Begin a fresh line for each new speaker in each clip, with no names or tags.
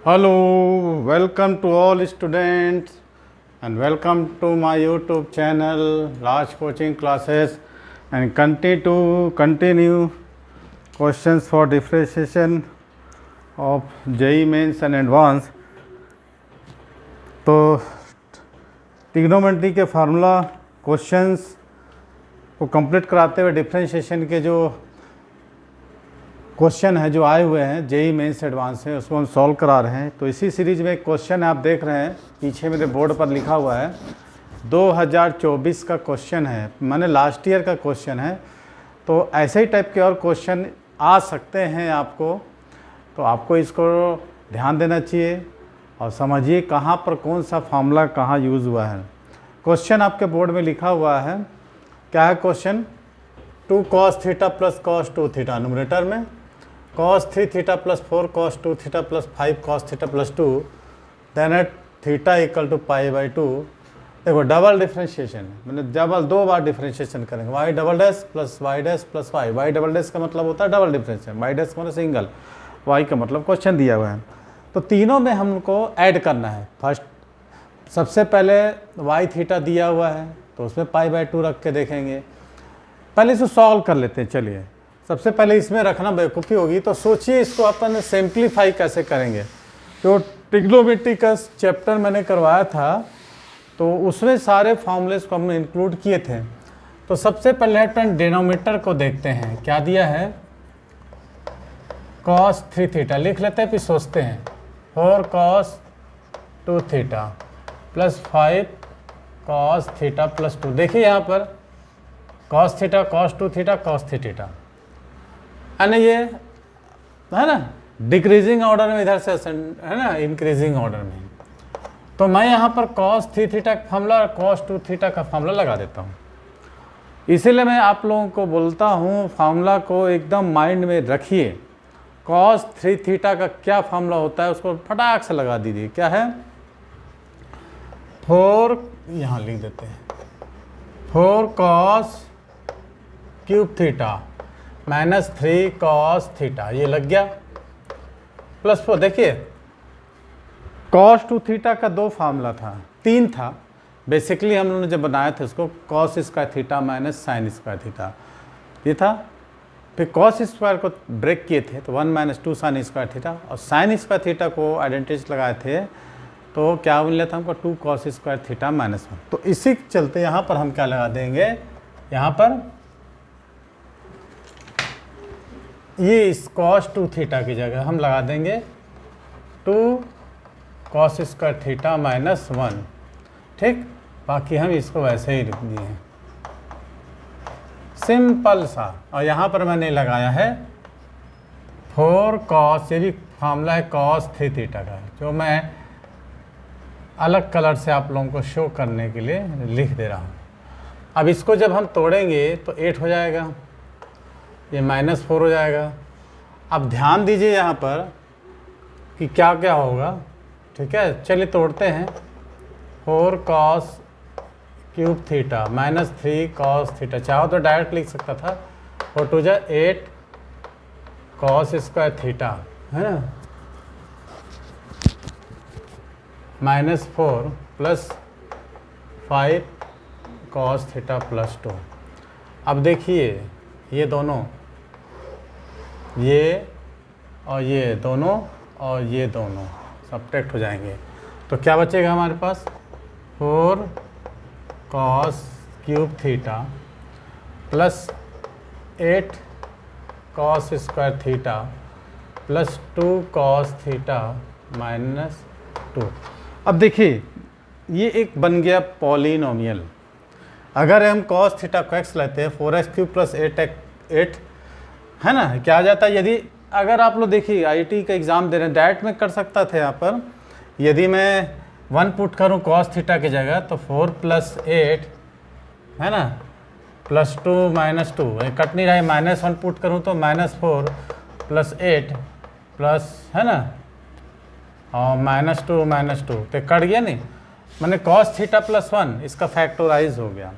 Hello, welcome to all students and welcome to my YouTube channel Raj Coaching Classes and continue questions for differentiation of JEE Mains and Advanced। तो trigonometry के formula questions को complete कराते हुए differentiation के जो question है जो आए हुए हैं जेई मेंस एडवांस है उसको हम सॉल्व करा रहे हैं। तो इसी सीरीज में एक क्वेश्चन आप देख रहे हैं, पीछे मेरे बोर्ड पर लिखा हुआ है 2024 का क्वेश्चन है, माने लास्ट ईयर का क्वेश्चन है। तो ऐसे ही टाइप के और क्वेश्चन आ सकते हैं आपको, तो आपको इसको ध्यान देना चाहिए और समझिए कहाँ पर कौन सा फार्मूला कहाँ यूज़ हुआ है। क्वेश्चन आपके बोर्ड में लिखा हुआ है, क्या है question? 2 cos theta plus cos 2 theta numerator में, cos 3 theta plus 4 cos 2 theta plus 5 cos theta plus 2, then at theta equal to pi by 2। देखो डबल डिफ्रेंशिएशन, मतलब डबल दो बार डिफ्रेंशिएशन करेंगे, y double dash plus y dash plus y. Y double dash का मतलब होता है double differentiation, Y dash का मतलब सिंगल, y का मतलब क्वेश्चन दिया हुआ है। तो तीनों में हमको ऐड करना है। फर्स्ट सबसे पहले y थीटा दिया हुआ है तो उसमें पाई बाई 2 रख के देखेंगे। पहले इसको सॉल्व कर लेते हैं। चलिए सबसे पहले इसमें रखना बेवकूफ़ी होगी, तो सोचिए इसको अपन सिंप्लीफाई कैसे करेंगे। तो ट्रिग्नोमेट्री का चैप्टर मैंने करवाया था तो उसमें सारे फॉर्मूलेस को हमने इंक्लूड किए थे। तो सबसे पहले अपन डिनोमिनेटर को देखते हैं, क्या दिया है? cos 3 थीटा लिख लेते हैं, फिर सोचते हैं 4 cos 2 theta plus 5 cos theta plus 2। देखिए यहाँ पर cos theta cos 2 theta cos 3 theta है, ये है ना डिक्रीजिंग ऑर्डर में, इधर से है ना इंक्रीजिंग ऑर्डर में। तो मैं यहाँ पर cos 3 थीटा का फार्मूला और cos 2 थीटा का फार्मूला लगा देता हूँ। इसीलिए मैं आप लोगों को बोलता हूँ फार्मूला को एकदम माइंड में रखिए। cos 3 थीटा का क्या फार्मूला होता है उसको फटाक से लगा दीजिए। क्या है? 4, यहाँ लिख देते हैं 4 cos cube theta minus 3 cos theta, ये लग गया प्लस 4। देखिए cos 2 थीटा का दो फार्मूला था, 3 था बेसिकली हम लोगों ने जब बनाया था इसको, cos square theta minus sine square theta ये था। फिर cos स्क्वायर को ब्रेक किए थे तो 1 माइनस 2 साइन स्क्वायर थीटा, और साइन स्क्वायर थीटा को आइडेंटिटी लगाए थे तो क्या मिला था हमको? 2 cos स्क्वायर थीटा माइनस 1। तो इसी के चलते यहाँ पर हम क्या लगा देंगे? यहाँ पर ये इस cos 2 थीटा की जगह हम लगा देंगे 2 cos स्क्वायर थीटा माइनस 1। ठीक, बाकी हम इसको वैसे ही लिख दिए हैं, सिंपल सा। और यहाँ पर मैंने लगाया है 4 cos, ये भी फार्मूला है cos 3 थीटा का, जो मैं अलग कलर से आप लोगों को शो करने के लिए लिख दे रहा हूँ। अब इसको जब हम तोड़ेंगे तो 8 हो जाएगा, ये माइनस 4 हो जाएगा। अब ध्यान दीजिए यहाँ पर कि क्या क्या होगा। ठीक है, चलिए तोड़ते हैं। 4 cos cube theta minus 3 cos theta, चाहो तो डायरेक्ट लिख सकता था, 4 2 जा 8 cos स्क्वायर थीटा है ना, minus 4 plus 5 cos theta plus 2। अब देखिए ये दोनों, ये और ये दोनों और ये दोनों सब्ट्रैक्ट हो जाएंगे, तो क्या बचेगा हमारे पास? 4 cos cube theta plus 8 cos square theta plus 2 cos theta minus 2। अब देखिए ये एक बन गया पॉलिनोमियल। अगर हम cos थीटा को x लेते हैं 4x क्यूब प्लस 8 है ना, क्या आ जाता है? यदि अगर आप लोग देखिए आईटी का एग्ज़ाम दे रहे हैं, डायरेक्ट में कर सकता था यहाँ पर। यदि मैं 1 पुट करूँ cos थीटा की जगह तो 4 प्लस 8 है ना प्लस 2 माइनस 2, कट नहीं रहा है, माइनस 1 पुट करूँ तो माइनस 4 प्लस 8 प्लस है ना और माइनस 2 तो कट गया नहीं, मैंने cos थीटा प्लस 1 इसका फैक्टोराइज हो गया।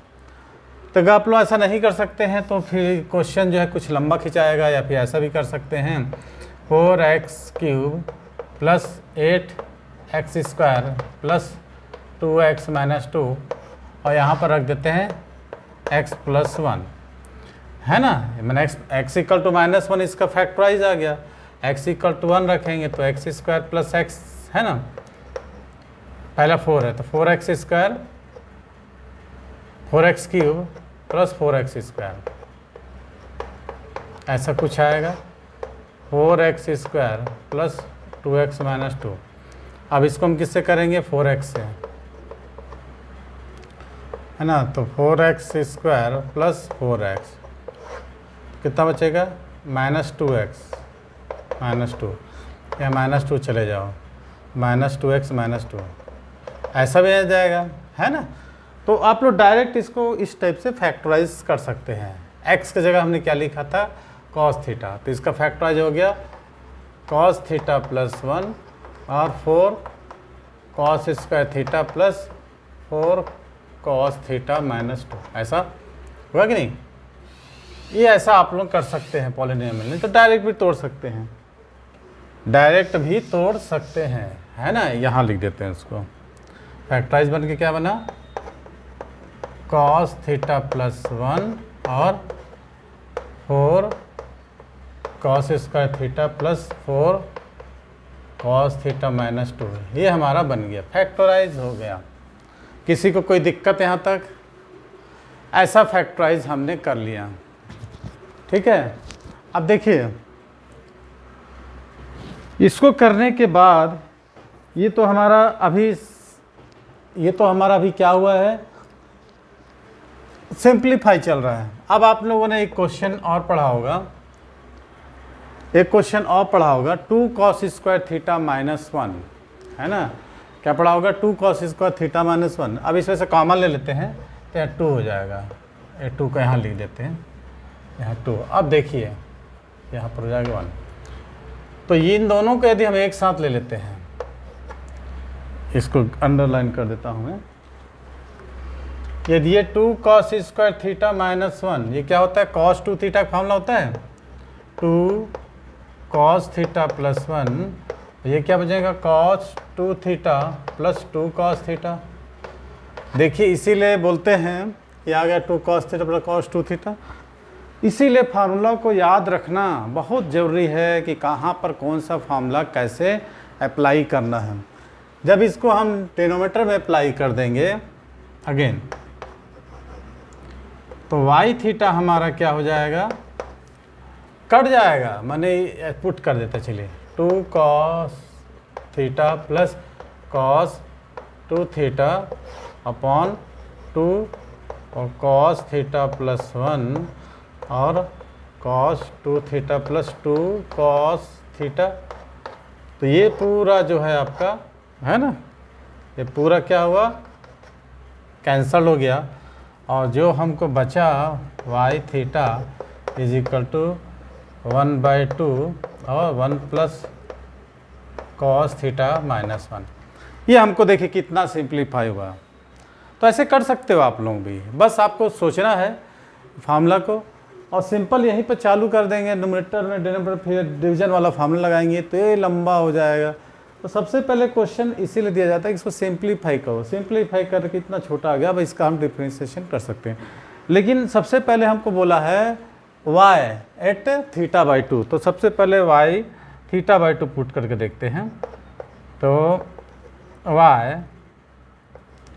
तो अगर आप लोग ऐसा नहीं कर सकते हैं तो फिर क्वेश्चन जो है कुछ लंबा खिंचाएगा, या फिर ऐसा भी कर सकते हैं 4x cube plus 8x² plus 2x minus 2, और यहाँ पर रख देते हैं x प्लस 1, है ना। मैंने x इक्वल टू -1 इसका फैक्टराइज आ गया, x इक्वल टू 1 रखेंगे तो x² प्लस x, है ना। पहला 4 है तो 4x² 4x³ प्लस 4x², ऐसा कुछ आएगा 4x² प्लस 2x माइनस 2। अब इसको हम किससे करेंगे, 4x से, है ना। तो 4x² प्लस 4x कितना बचेगा, -2x माइनस 2, या -2 चले जाओ, -2x माइनस 2, ऐसा भी आ जाएगा, है ना। तो आप लोग डायरेक्ट इसको इस टाइप से फैक्टराइज कर सकते हैं। x की जगह हमने क्या लिखा था, cos थीटा, तो इसका फैक्टराइज हो गया cos थीटा प्लस 1 और 4 cos² theta plus 4 cos theta minus 2, ऐसा हुआ कि नहीं। ये ऐसा आप लोग कर सकते हैं पॉलिनोमियल में, तो डायरेक्ट भी तोड़ सकते हैं, डायरेक्ट भी तोड़ सकते हैं, है ना। यहाँ लिख देते हैं इसको, फैक्टराइज बन के क्या बना, cos थीटा प्लस 1 और 4 cos² theta plus 4 cos theta minus 2, ये हमारा बन गया, फैक्टराइज हो गया। किसी को कोई दिक्कत यहाँ तक, ऐसा फैक्टराइज हमने कर लिया, ठीक है। अब देखिए इसको करने के बाद ये तो हमारा अभी क्या हुआ है, सिंप्लीफाई चल रहा है। अब आप लोगों ने एक क्वेश्चन और पढ़ा होगा, 2 cos² थीटा माइनस 1, है ना। क्या पढ़ा होगा, 2 cos² थीटा माइनस 1। अब इसमें से कॉमन ले लेते हैं तो यहाँ 2 हो जाएगा, ये 2 को यहाँ लिख देते हैं, यहाँ 2। अब देखिए यहाँ पर हो जाएगा 1, तो इन दोनों को यदि हम एक साथ ले लेते हैं, इसको अंडरलाइन कर देता हूँ मैं, यदि ये 2 cos² थीटा माइनस 1, ये क्या होता है, cos 2 थीटा का फॉर्मूला होता है 2 cos थीटा प्लस 1, ये क्या बचेगा, cos 2 theta plus 2 cos theta. देखिए इसीलिए बोलते हैं, ये आ गया 2 cos theta plus cos 2 theta. इसीलिए फार्मूला को याद रखना बहुत ज़रूरी है कि कहाँ पर कौन सा फार्मूला कैसे अप्लाई करना है। जब इसको हम डिनोमिनेटर में अप्लाई कर देंगे अगेन, तो y थीटा हमारा क्या हो जाएगा, कट जाएगा, मैंने पुट कर देते चलिए 2 cos theta plus cos 2 theta upon 2 और cos थीटा प्लस 1 और cos 2 theta plus 2 cos theta. तो ये पूरा जो है आपका, है ना, ये पूरा क्या हुआ, कैंसल हो गया, और जो हमको बचा y theta is equal to 1/2 और 1 प्लस cos थीटा माइनस 1। ये हमको देखिए कितना सिंप्लीफाई हुआ। तो ऐसे कर सकते हो आप लोग भी, बस आपको सोचना है फार्मूला को, और सिंपल यहीं पर चालू कर देंगे न्यूमरेटर में, डिनोमिनेटर फिर डिवीजन वाला फार्मूला लगाएंगे तो ये लंबा हो जाएगा। तो सबसे पहले क्वेश्चन इसीलिए दिया जाता है कि इसको सिंप्लीफाई करो, सिंप्लीफाई करके इतना छोटा आ गया, अब इसका हम डिफ्रेंशिएशन कर सकते हैं। लेकिन सबसे पहले हमको बोला है y एट θ/2, तो सबसे पहले y θ/2 पुट करके देखते हैं। तो y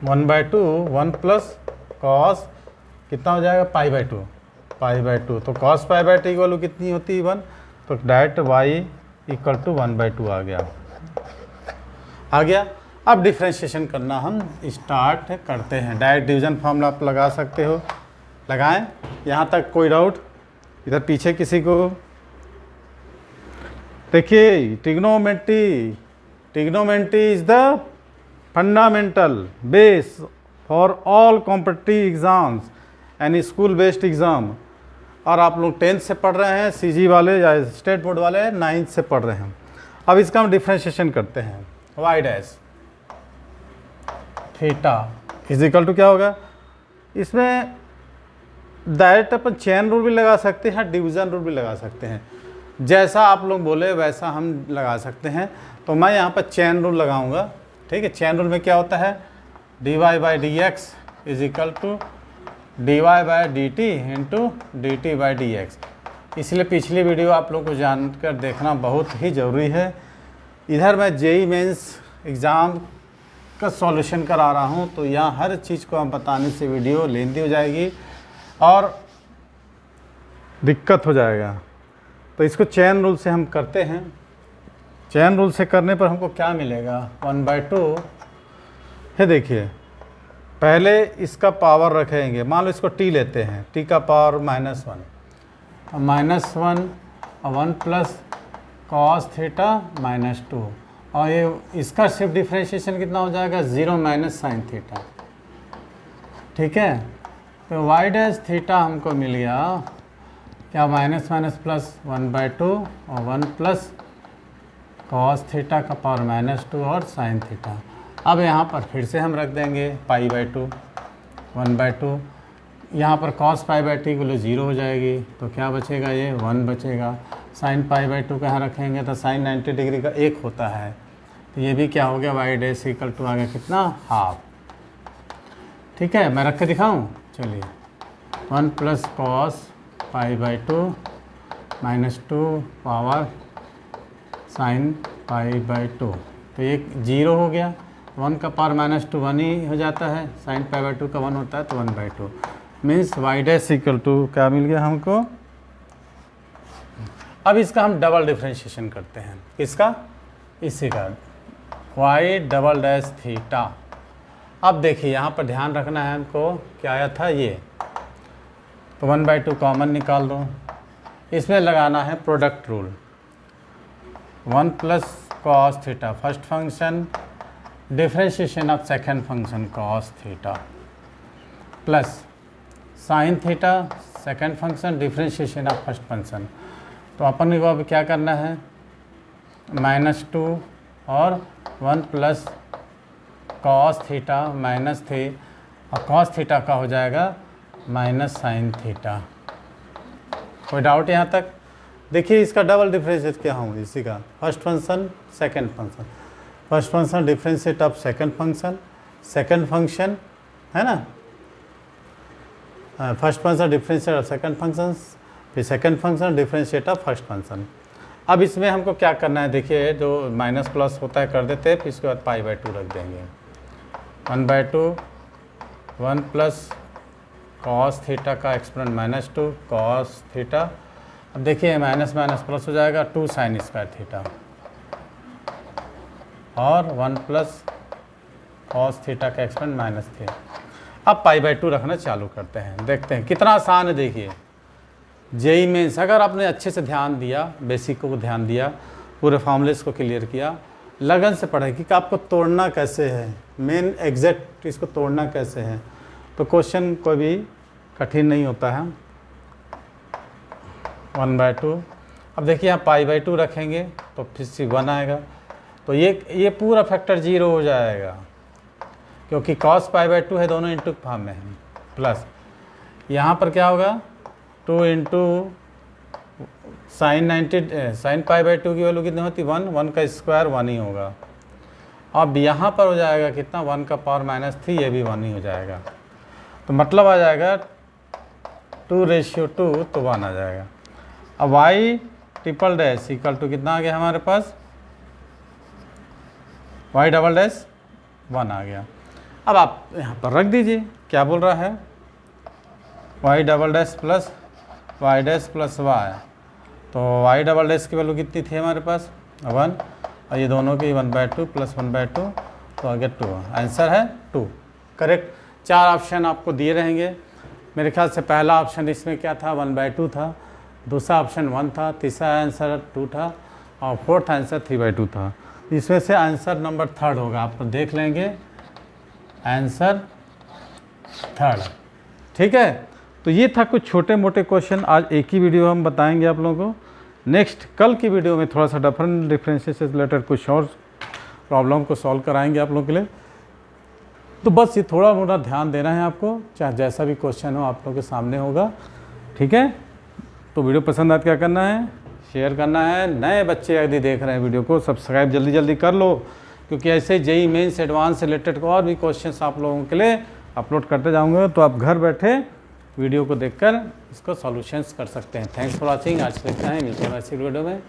1/2 1 प्लस cos कितना हो जाएगा, π/2, तो cos π/2 की वैल्यू कितनी होती है 1, तो डायरेक्ट y इक्वल टू 1/2 आ गया। अब डिफ्रेंशिएशन करना हम स्टार्ट करते हैं। डायरेक्ट डिवीजन फार्मूला आप लगा सकते हो, लगाएं। यहाँ तक कोई डाउट, इधर पीछे किसी को, देखिए trigonometry is the fundamental base for all competitive exams and school based exam. और आप लोग 10th से पढ़ रहे हैं, CG वाले या स्टेट बोर्ड वाले 9th से पढ़ रहे हैं। अब इसका हम डिफ्रेंशिएशन करते हैं। y dash theta is equal to क्या होगा, इसमें डायरेक्ट अपन चेन रूल भी लगा सकते हैं, डिवीज़न रूल भी लगा सकते हैं, जैसा आप लोग बोले वैसा हम लगा सकते हैं। तो मैं यहाँ पर चेन रूल लगाऊंगा। ठीक है, चेन रूल में क्या होता है, dy/dx is equal to dy/dt into dt/dx। इसलिए पिछली वीडियो आप लोग को जानकर देखना बहुत ही ज़रूरी है। इधर मैं जेई मेंस एग्ज़ाम का सॉल्यूशन करा रहा हूँ, तो यहाँ हर चीज़ को हम बताने से वीडियो लेंदी हो जाएगी और दिक्कत हो जाएगा। तो इसको चेन रूल से हम करते हैं। चेन रूल से करने पर हमको क्या मिलेगा, 1/2 है। देखिए पहले इसका पावर रखेंगे, मान लो इसको t लेते हैं, t का पावर -1 और 1 प्लस cos थीटा -2, और ये इसका शिफ्ट डिफ्रेंशिएशन कितना हो जाएगा, 0 माइनस साइन थीटा। ठीक है, तो y डैश थीटा हमको मिल गया क्या, माइनस माइनस प्लस 1/2 और 1 प्लस cos थीटा का पावर -2 और साइन थीटा। अब यहाँ पर फिर से हम रख देंगे π/2 1/2, यहाँ पर cos π/2 की वैल्यू 0 हो जाएगी, तो क्या बचेगा, ये 1 बचेगा। साइन π/2 कहाँ रखेंगे, तो साइन 90 डिग्री का 1 होता है, तो ये भी क्या हो गया, y डैश इक्वल टू आ गया कितना, हाफ। ठीक है, मैं रख के दिखाऊँ, चलिए 1 प्लस cos π/2 -2 पावर साइन π/2, तो ये 0 हो गया। 1 का पावर -2 1 ही हो जाता है, साइन π/2 का 1 होता है, तो 1/2 means y dash equal to क्या मिल गया हमको। अब इसका हम डबल डिफ्रेंशिएशन करते हैं, किसका, इसी का, y डबल डैश थीटा। अब देखिए यहाँ पर ध्यान रखना है हमको, क्या आया था ये, तो 1/2 कॉमन निकाल दो, इसमें लगाना है product rule. 1 plus cos theta first function, differentiation of second function cos theta, plus sine theta second function, differentiation of first function. तो अपन को अब क्या करना है, -2 और 1 प्लस cos थीटा माइनस थी, और cos थीटा का हो जाएगा माइनस साइन थीटा। कोई डाउट यहाँ तक? देखिए इसका डबल डिफ्रेंशिएट क्या होंगे, इसी का first function second function, first function differentiate of second function है ना, first function differentiate of second function, फिर second function differentiate of first function. अब इसमें हमको क्या करना है, देखिए जो माइनस प्लस होता है कर देते हैं, फिर इसके बाद π/2 रख देंगे। 1/2 1 प्लस cos थीटा का एक्सपोनेंट -2 cos थीटा। अब देखिए माइनस माइनस प्लस हो जाएगा, 2 साइन स्क्वायर थीटा, और 1 प्लस cos थीटा का एक्सपोनेंट -3। अब π/2 रखना चालू करते हैं, देखते हैं कितना आसान है। देखिए जेई मेंस अगर आपने अच्छे से ध्यान दिया, बेसिक को ध्यान दिया, पूरे फॉर्मूलेस को क्लियर किया, लगन से पढ़े कि आपको तोड़ना कैसे है, मेन एग्जैक्ट इसको तोड़ना कैसे है, तो क्वेश्चन कोई भी कठिन नहीं होता है। 1/2, अब देखिए यहाँ π/2 रखेंगे तो फिर से 1 आएगा, तो ये पूरा फैक्टर 0 हो जाएगा, क्योंकि cos π/2 है, दोनों इंटू फॉर्म में है, प्लस यहाँ पर क्या होगा, 2 इंटू साइन π/2 की वैल्यू कितनी होती, 1 का स्क्वायर 1 ही होगा। अब यहाँ पर हो जाएगा कितना, 1 का पावर -3, ये भी 1 ही हो जाएगा, तो मतलब आ जाएगा 2/2, तो 1 आ जाएगा। अब y triple dash equal to कितना आ गया हमारे पास, y डबल डैश 1 आ गया। अब आप यहाँ पर रख दीजिए, क्या बोल रहा है, y double dash plus y dash plus y, तो y डबल डैश की वैल्यू कितनी थी हमारे पास, 1, और ये दोनों की 1/2 प्लस 1/2, तो आगे 2, आंसर है 2 करेक्ट। 4 ऑप्शन आपको दिए रहेंगे, मेरे ख्याल से पहला ऑप्शन इसमें क्या था, 1/2 था, दूसरा ऑप्शन 1 था, तीसरा आंसर 2 था, और फोर्थ आंसर 3/2 था। इसमें से आंसर नंबर 3rd होगा, आप देख लेंगे आंसर 3rd। ठीक है, तो ये था कुछ छोटे मोटे क्वेश्चन, आज एक ही वीडियो हम बताएंगे आप लोगों को। नेक्स्ट कल की वीडियो में थोड़ा सा डिफरेंशिएशन से रिलेटेड कुछ और प्रॉब्लम को सॉल्व कराएंगे आप लोगों के लिए। तो बस ये थोड़ा मोटा ध्यान देना है आपको, चाहे जैसा भी क्वेश्चन हो आप लोगों के सामने होगा। ठीक है, तो वीडियो पसंद आए क्या करना है, शेयर करना है। नए बच्चे यदि देख रहे हैं वीडियो को, सब्सक्राइब जल्दी जल्दी कर लो, क्योंकि ऐसे जेईई मेंस एडवांस से रिलेटेड और भी क्वेश्चंस आप लोगों के लिए अपलोड करते जाऊंगे, तो आप घर बैठे वीडियो को देखकर इसको सॉल्यूशंस कर सकते हैं। Thanks for watching. आज के लिए इतना ही, मिलते हैं ऐसी वीडियो में।